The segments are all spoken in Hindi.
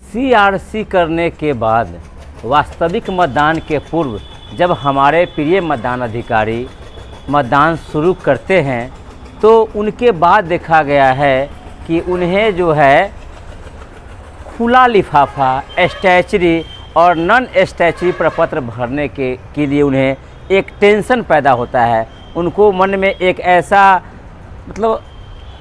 CRC करने के बाद वास्तविक मतदान के पूर्व जब हमारे प्रिय मतदान अधिकारी मतदान शुरू करते हैं तो उनके बाद देखा गया है कि उन्हें जो है खुला लिफाफा, स्टैचरी और नॉन स्टैचरी प्रपत्र भरने के लिए उन्हें एक टेंशन पैदा होता है। उनको मन में एक ऐसा मतलब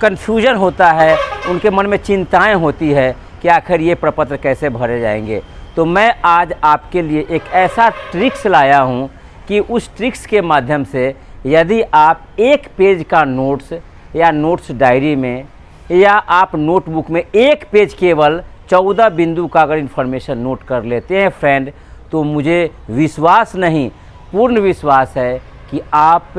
कन्फ्यूजन होता है, उनके मन में चिंताएं होती है कि आखिर ये प्रपत्र कैसे भरे जाएंगे। तो मैं आज आपके लिए एक ऐसा ट्रिक्स लाया हूँ कि उस ट्रिक्स के माध्यम से यदि आप एक पेज का नोट्स या नोट्स डायरी में या आप नोटबुक में एक पेज केवल 14 बिंदु का अगर इन्फॉर्मेशन नोट कर लेते हैं फ्रेंड, तो मुझे विश्वास नहीं पूर्ण विश्वास है कि आप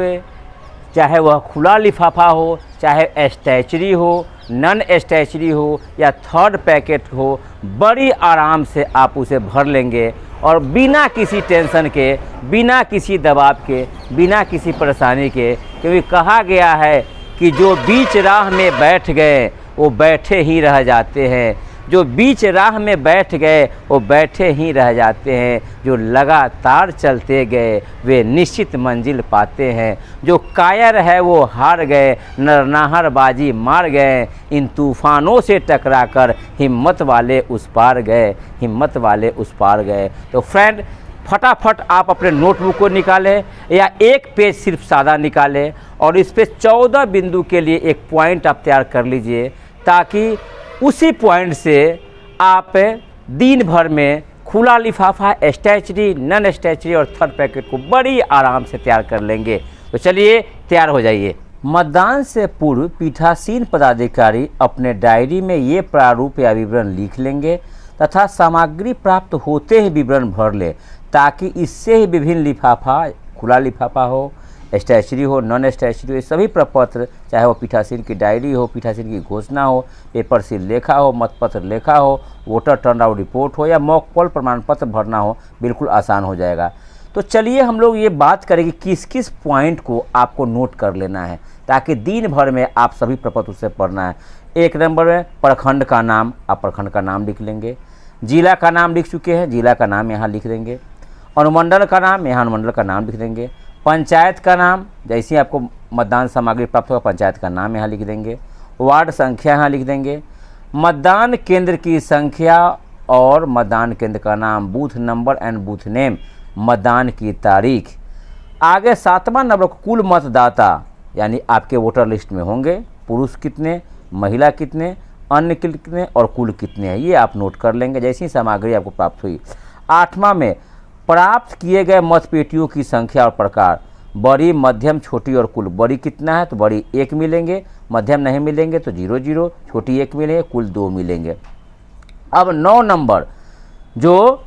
चाहे वह खुला लिफाफा हो, चाहे स्टैचरी हो, नॉन स्टैचरी हो या थर्ड पैकेट हो, बड़ी आराम से आप उसे भर लेंगे और बिना किसी टेंशन के, बिना किसी दबाव के, बिना किसी परेशानी के। क्योंकि कहा गया है कि जो बीच राह में बैठ गए वो बैठे ही रह जाते हैं, जो बीच राह में बैठ गए वो बैठे ही रह जाते हैं, जो लगातार चलते गए वे निश्चित मंजिल पाते हैं, जो कायर है वो हार गए, नरनाहरबाजी मार गए, इन तूफ़ानों से टकराकर हिम्मत वाले उस पार गए, हिम्मत वाले उस पार गए। तो फ्रेंड, फटाफट आप अपने नोटबुक को निकालें या एक पेज सिर्फ सादा निकालें और इस पे 14 बिंदु के लिए एक पॉइंट आप तैयार कर लीजिए, ताकि उसी पॉइंट से आप दिन भर में खुला लिफाफा, स्टैचरी, नॉन स्टैचरी और थर्ड पैकेट को बड़ी आराम से तैयार कर लेंगे। तो चलिए तैयार हो जाइए। मतदान से पूर्व पीठासीन पदाधिकारी अपने डायरी में ये प्रारूप या विवरण लिख लेंगे तथा सामग्री प्राप्त होते ही विवरण भर ले, ताकि इससे ही विभिन्न लिफाफा, खुला लिफाफा हो, स्टैचरी हो, नॉन स्टैचरी हो, सभी प्रपत्र, चाहे वो पीठासीन की डायरी हो, पीठासीन की घोषणा हो, पेपर सील लेखा हो, मतपत्र लेखा हो, वोटर टर्नआउट रिपोर्ट हो या मॉक पोल प्रमाण पत्र भरना हो, बिल्कुल आसान हो जाएगा। तो चलिए हम लोग ये बात करेंगे किस किस पॉइंट को आपको नोट कर लेना है, ताकि दिन भर में आप सभी प्रपत्र उससे पढ़ना है। एक नंबर में प्रखंड का नाम, आप प्रखंड का नाम लिख लेंगे। जिला का नाम लिख चुके हैं, जिला का नाम यहाँ लिख देंगे। अनुमंडल का नाम, यहाँ अनुमंडल का नाम लिख देंगे। पंचायत का नाम, जैसे ही आपको मतदान सामग्री प्राप्त होगा पंचायत का नाम यहाँ लिख देंगे। वार्ड संख्या यहाँ लिख देंगे। मतदान केंद्र की संख्या और मतदान केंद्र का नाम, booth number and booth name, मतदान की तारीख। आगे 7वां नंबर कुल मतदाता, यानी आपके वोटर लिस्ट में होंगे पुरुष कितने, महिला कितने, अन्य कितने और कुल कितने हैं, ये आप नोट कर लेंगे जैसी ही सामग्री आपको प्राप्त हुई। 8वां में प्राप्त किए गए मतपेटियों की संख्या और प्रकार, बड़ी, मध्यम, छोटी और कुल। बड़ी कितना है तो बड़ी 1 मिलेंगे, मध्यम नहीं मिलेंगे तो 0 0, छोटी 1 मिलेंगे, कुल 2 मिलेंगे। अब 9 नंबर जो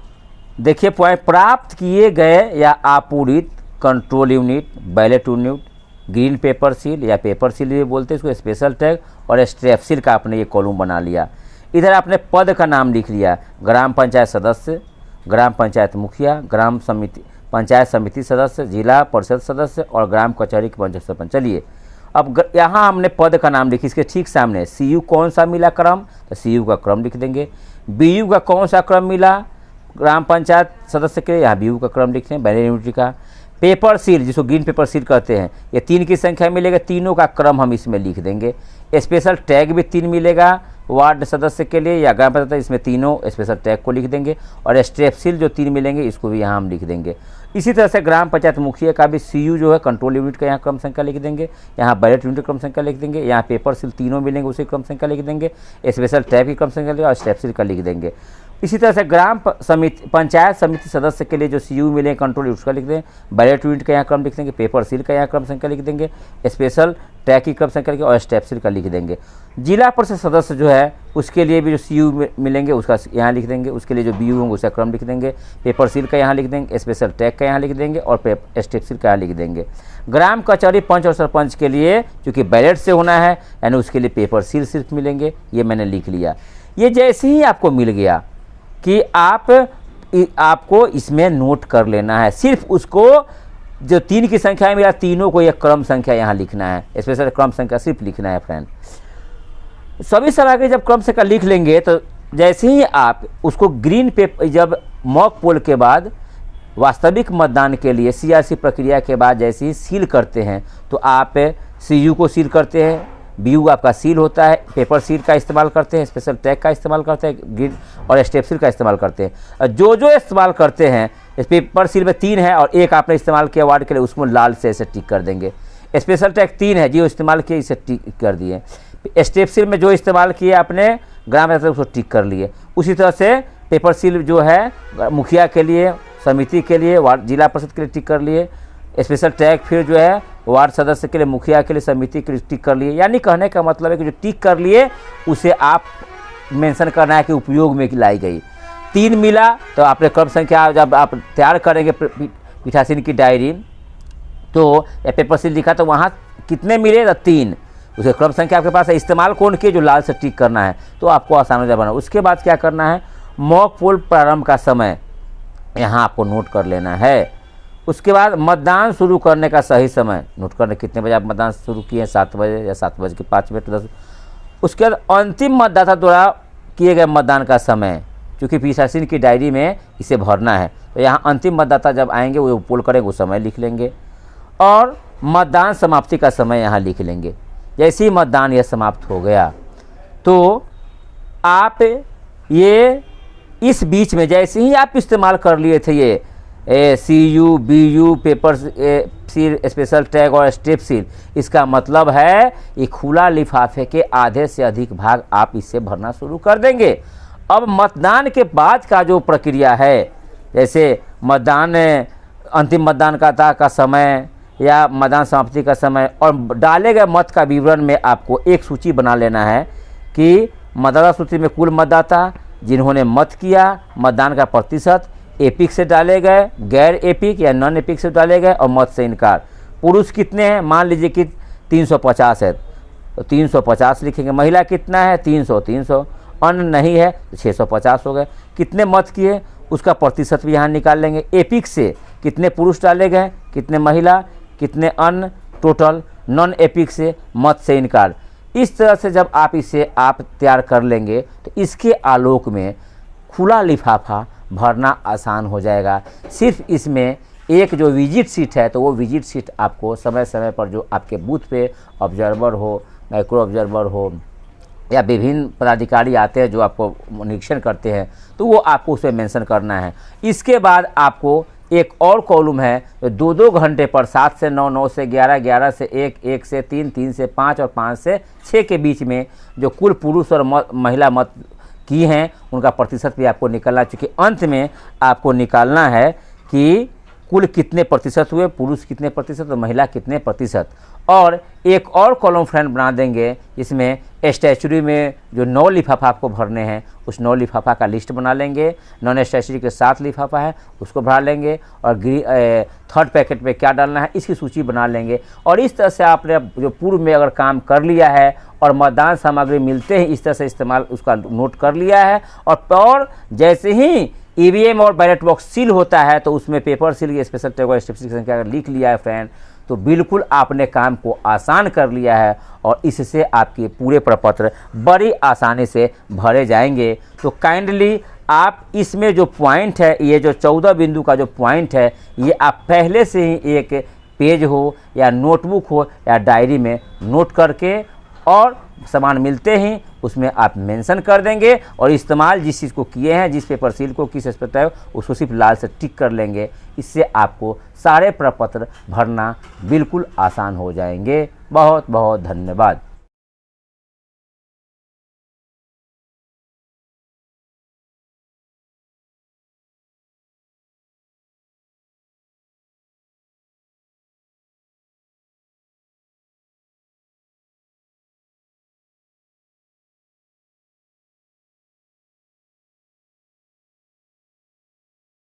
देखिए पॉइंट, प्राप्त किए गए या आपूरित control unit, ballot unit, green paper seal या पेपर सील भी बोलते हैं इसको, स्पेशल टैग और स्ट्रैप सील का आपने ये कॉलम बना लिया। इधर आपने पद का नाम लिख लिया, ग्राम पंचायत सदस्य, ग्राम पंचायत मुखिया, ग्राम समिति, पंचायत समिति सदस्य, जिला परिषद सदस्य और ग्राम कचहरी के पंचायत सरपंच। चलिए अब यहाँ हमने पद का नाम लिखी, इसके ठीक सामने CU कौन सा मिला क्रम, तो CU का क्रम लिख देंगे। BU का कौन सा क्रम मिला ग्राम पंचायत सदस्य के, यहाँ BU का क्रम लिख दें। बैलेट यूनिट का पेपर सील, जिसको ग्रीन पेपर सील कहते हैं, ये 3 की संख्या मिलेगा, तीनों का क्रम हम इसमें लिख देंगे। स्पेशल टैग भी 3 मिलेगा वार्ड सदस्य के लिए या ग्राम पंचायत, इसमें तीनों स्पेशल टैग को लिख देंगे और स्ट्रैप सील जो 3 मिलेंगे इसको भी यहाँ हम लिख देंगे। इसी तरह से ग्राम पंचायत मुखिया का भी CU जो है कंट्रोल यूनिट का यहाँ क्रम संख्या लिख देंगे, यहाँ बैलेट यूनिट क्रम संख्या लिख देंगे, यहाँ पेपर सील तीनों मिलेंगे उसी क्रम संख्या लिख देंगे, स्पेशल टैग की क्रम संख्या लिख और स्ट्रैप सील का लिख देंगे। इसी तरह से ग्राम समिति, पंचायत समिति सदस्य के लिए जो CU मिले कंट्रोल यूनिट का लिख दें, बैलेट यूनिट का यहाँ क्रम लिख देंगे, पेपर सील का यहाँ क्रम संख्या लिख देंगे, स्पेशल टैग की क्रम संख्या लिख और स्ट्रैप सील का लिख देंगे। जिला परिषद सदस्य जो है उसके लिए भी जो CU मिलेंगे उसका यहाँ लिख देंगे, उसके लिए जो BU होंगे उसका क्रम लिख देंगे, पेपर सील का यहाँ लिख देंगे, स्पेशल टैग का यहाँ लिख देंगे और स्ट्रैप सील का यहाँ लिख देंगे। ग्राम कचहरी पंच और सरपंच के लिए चूँकि बैलेट से होना है यानी उसके लिए पेपर सील सिर्फ मिलेंगे, ये मैंने लिख लिया। ये जैसे ही आपको मिल गया कि आपको इसमें नोट कर लेना है, सिर्फ उसको जो 3 की संख्या है मेरा तीनों को एक क्रम संख्या यहाँ लिखना है, स्पेशल क्रम संख्या सिर्फ लिखना है फ्रेंड। सभी सामग्री जब क्रम संख्या लिख लेंगे तो जैसे ही आप उसको ग्रीन पेपर, जब मॉक पोल के बाद वास्तविक मतदान के लिए सीआरसी प्रक्रिया के बाद जैसे ही सील करते हैं, तो आप सीयू को सील करते हैं, बीयू आपका सील होता है, पेपर सील का इस्तेमाल करते हैं, स्पेशल टैग का इस्तेमाल करते हैं, ग्रीन और स्टेप सील का इस्तेमाल करते हैं। जो इस्तेमाल करते हैं, इस पेपर सील में 3 है और 1 आपने इस्तेमाल किया वार्ड के लिए, उसमें लाल से ऐसे टिक कर देंगे। स्पेशल टैग 3 है, जो इस्तेमाल किए इसे टिक कर दिए। स्टेप सील में जो इस्तेमाल किए आपने ग्राम पंचायत उसको टिक कर लिए। उसी तरह से पेपर सील जो है मुखिया के लिए, समिति के लिए, वार्ड जिला परिषद के लिए टिक कर लिए। स्पेशल टैग फिर जो है वार्ड सदस्य के लिए, मुखिया के लिए, समिति के लिए टिक कर लिए। यानी कहने का मतलब है कि जो टिक कर लिए उसे आप मेंशन करना है कि उपयोग में लाई गई। 3 मिला तो आपने क्रम संख्या, जब आप तैयार करेंगे पीठासीन की डायरी, तो या पेपर सील लिखा तो वहाँ कितने मिले, तो 3, उसे क्रम संख्या आपके पास है। इस्तेमाल कौन किए, जो लाल से टिक करना है, तो आपको आसान हो जाए बना। उसके बाद क्या करना है, मॉक पोल प्रारंभ का समय यहाँ आपको नोट कर लेना है। उसके बाद मतदान शुरू करने का सही समय नोट करना, कितने बजे आप मतदान शुरू किए, 7 बजे या 7:05 10। उसके बाद अंतिम मतदाता द्वारा किए गए मतदान का समय, क्योंकि पीठासीन की डायरी में इसे भरना है, तो यहाँ अंतिम मतदाता जब आएंगे वो पोल करेंगे, वो समय लिख लेंगे। और मतदान समाप्ति का समय यहाँ लिख लेंगे। जैसे ही मतदान यह समाप्त हो गया, तो आप ये इस बीच में जैसे ही आप इस्तेमाल कर लिए थे ये CU, BU, paper seal, special tag और स्टेप सील, इसका मतलब है ये खुला लिफाफे के आधे से अधिक भाग आप इससे भरना शुरू कर देंगे। अब मतदान के बाद का जो प्रक्रिया है, जैसे मतदान अंतिम मतदान का समय या मतदान समाप्ति का समय और डाले गए मत का विवरण में आपको एक सूची बना लेना है कि मतदाता सूची में कुल मतदाता, जिन्होंने मत किया, मतदान का प्रतिशत, एपिक से डाले गए, गैर एपिक या नॉन एपिक से डाले गए और मत से इनकार। पुरुष कितने हैं, मान लीजिए कि 350 है तो 350 लिखेंगे। महिला कितना है, 300। अन्य नहीं है तो 650 हो गए। कितने मत किए उसका प्रतिशत भी यहाँ निकाल लेंगे। एपिक से कितने पुरुष डाले गए, कितने महिला, कितने अन्य, टोटल। नॉन एपिक से मत से इनकार। इस तरह से जब आप इसे तैयार कर लेंगे तो इसके आलोक में खुला लिफाफा भरना आसान हो जाएगा। सिर्फ इसमें एक जो विजिट सीट है, तो वो विजिट सीट आपको समय समय पर जो आपके बूथ पे ऑब्जर्वर हो, माइक्रो ऑब्जर्वर हो या विभिन्न पदाधिकारी आते हैं जो आपको निरीक्षण करते हैं, तो वो आपको उसमें मेंशन करना है। इसके बाद आपको एक और कॉलम है, 2-2 घंटे पर 7 से 9, 9 से 11, 11 से 1, 1 से 3, 3 से 5 और 5 से 6 के बीच में जो कुल पुरुष और महिला मत की हैं उनका प्रतिशत भी आपको निकालना। चूँकि अंत में आपको निकालना है कि कुल कितने प्रतिशत हुए, पुरुष कितने प्रतिशत और महिला कितने प्रतिशत। और एक और कॉलम फ्रेंड बना देंगे जिसमें स्टैचुरी में जो 9 लिफाफा आपको भरने हैं, उस 9 लिफाफा का लिस्ट बना लेंगे। नॉन स्टैचुरी के 7 लिफाफा है उसको भरा लेंगे और थर्ड पैकेट में क्या डालना है इसकी सूची बना लेंगे। और इस तरह से आपने जो पूर्व में अगर काम कर लिया है और मतदान सामग्री मिलते ही इस तरह से इस्तेमाल उसका नोट कर लिया है, और जैसे ही EVM और बैलेट बॉक्स सील होता है तो उसमें पेपर सील की स्पेशल टैग और स्टेप सील की संख्या लिख लिया है फ्रेंड, तो बिल्कुल आपने काम को आसान कर लिया है और इससे आपके पूरे प्रपत्र बड़ी आसानी से भरे जाएंगे। तो काइंडली आप इसमें जो पॉइंट है, ये जो 14 बिंदु का जो पॉइंट है, ये आप पहले से ही एक पेज हो या नोटबुक हो या डायरी में नोट करके और सामान मिलते ही उसमें आप मेंशन कर देंगे और इस्तेमाल जिस चीज़ को किए हैं, जिस पेपर सील को किस एस्पेक्ट है उसको सिर्फ लाल से टिक कर लेंगे। इससे आपको सारे प्रपत्र भरना बिल्कुल आसान हो जाएंगे। बहुत बहुत धन्यवाद।